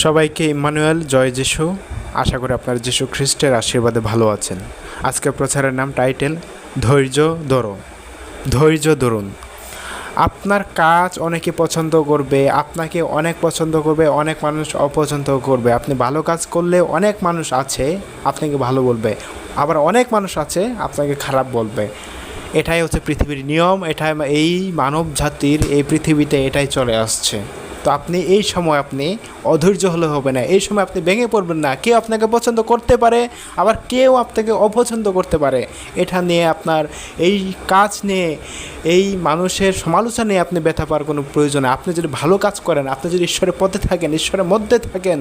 সবাইকে ইম্মানুয়েল জয় যিশু। আশা করি আপনারা যিশু খ্রিস্টের আশীর্বাদে ভালো আছেন। আজকের প্রচারের নাম টাইটেল ধৈর্য ধরো, ধৈর্য ধরুন। আপনার কাজ অনেকে পছন্দ করবে, আপনাকে অনেক পছন্দ করবে, অনেক মানুষ অপছন্দ করবে। আপনি ভালো কাজ করলে অনেক মানুষ আছে আপনাকে ভালো বলবে, আবার অনেক মানুষ আছে আপনাকে খারাপ বলবে। এটাই হচ্ছে পৃথিবীর নিয়ম, এটাই এই মানব জাতির এই পৃথিবীতে এটাই চলে আসছে। তো আপনি এই সময় আপনি অধৈর্য হলে হবে না, এই সময় আপনি ভেঙে পড়বেন না। কেউ আপনাকে পছন্দ করতে পারে, আবার কেউ আপনাকে অপছন্দ করতে পারে। এটা নিয়ে আপনার এই কাজ নিয়ে, এই মানুষের সমালোচনা নিয়ে আপনি ব্যথা পাওয়ার কোনো প্রয়োজন নেই। আপনি যদি ভালো কাজ করেন, আপনি যদি ঈশ্বরের পথে থাকেন, ঈশ্বরের মধ্যে থাকেন,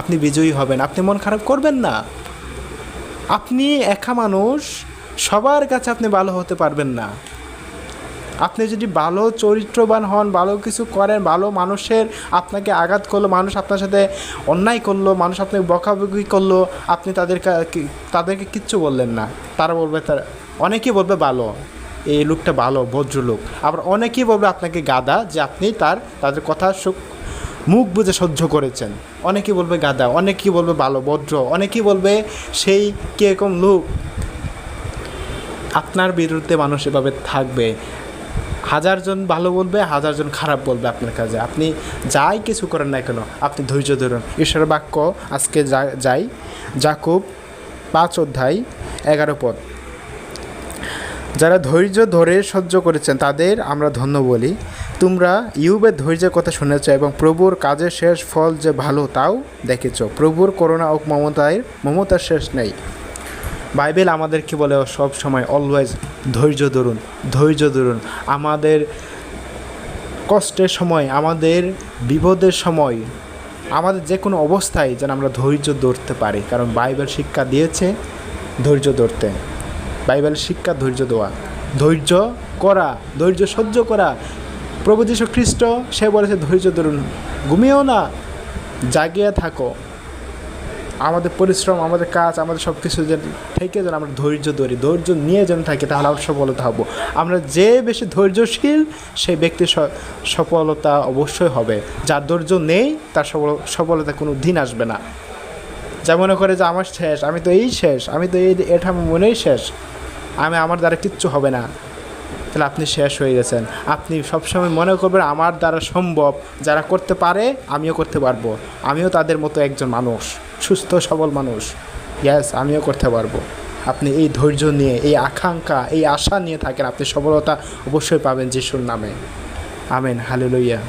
আপনি বিজয়ী হবেন। আপনি মন খারাপ করবেন না। আপনি একা মানুষ, সবার কাছে আপনি ভালো হতে পারবেন না। আপনি যদি ভালো চরিত্রবান হন, ভালো কিছু করেন, ভালো মানুষের আপনাকে আঘাত করলো, মানুষ আপনার সাথে অন্যায় করলো, মানুষ আপনাকে বকাবকি করলো, আপনি তাদেরকে কিচ্ছু বললেন না। তারা বলবে, অনেকেই বলবে ভালো, এই লোকটা ভালো ভদ্রলোক। আবার অনেকেই বলবে আপনাকে গাধা, যে আপনি তাদের কথা মুখ বুঝে সহ্য করেছেন। অনেকেই বলবে গাধা, অনেকেই বলবে ভালো ভদ্র, অনেকেই বলবে সেই কীরকম লোক। আপনার বিরুদ্ধে মানুষ এভাবে থাকবে। হাজারজন ভালো বলবে, হাজারজন খারাপ বলবে আপনার কাছে। আপনি যাই কিছু করেন না কেন, আপনি ধৈর্য ধরুন। ঈশ্বরের বাক্য আজকে যাই যাকুব 5:11 যারা ধৈর্য ধরে সহ্য করেছেন তাদের আমরা ধন্য বলি। তোমরা ইয়ুবের ধৈর্যের কথা শুনেছ এবং প্রভুর কাজের শেষ ফল যে ভালো তাও দেখেছ। প্রভুর করুণা ও মমতার শেষ নেই। বাইবেল আমাদের কি বলে? সব সময় অলওয়েজ ধৈর্য ধরুন, ধৈর্য ধরুন। আমাদের কষ্টের সময়, আমাদের বিপদের সময়, আমাদের যে কোনো অবস্থায় যেন আমরা ধৈর্য ধরতে পারি। কারণ বাইবেল শিক্ষা দিয়েছে ধৈর্য ধরতে। বাইবেল শিক্ষা ধৈর্য দেওয়া, ধৈর্য করা, ধৈর্য সহ্য করা। প্রভু যীশু খ্রিস্ট সে বলেছে ধৈর্য ধরুন, ঘুমিয়েও না, জাগিয়ে থাকো। আমাদের পরিশ্রম, আমাদের কাজ, আমাদের সব কিছু থেকে যেন আমরা ধৈর্য ধরি, ধৈর্য নিয়ে যেন থাকি, তাহলে আমরা সফলতা হব। আমরা যে বেশি ধৈর্যশীল সেই ব্যক্তির সফলতা অবশ্যই হবে। যার ধৈর্য নেই তার সফলতা কোনো দিন আসবে না। যা মনে করে যে আমার শেষ, আমি তো এই শেষ, আমি তো এটা মনেই শেষ, আমার দ্বারা কিচ্ছু হবে না, তাহলে আপনি শেষ হয়ে গেছেন। আপনি সবসময় মনে করবেন আমার দ্বারা সম্ভব, যারা করতে পারে আমিও করতে পারবো, আমিও তাদের মতো একজন মানুষ, সুস্থ সবল মানুষ। ইয়েস, আমিও করতে পারবো। আপনি এই ধৈর্য নিয়ে, এই আকাঙ্ক্ষা, এই আশা নিয়ে থাকেন, আপনি সফলতা অবশ্যই পাবেন যিশুর নামে। Amen, hallelujah.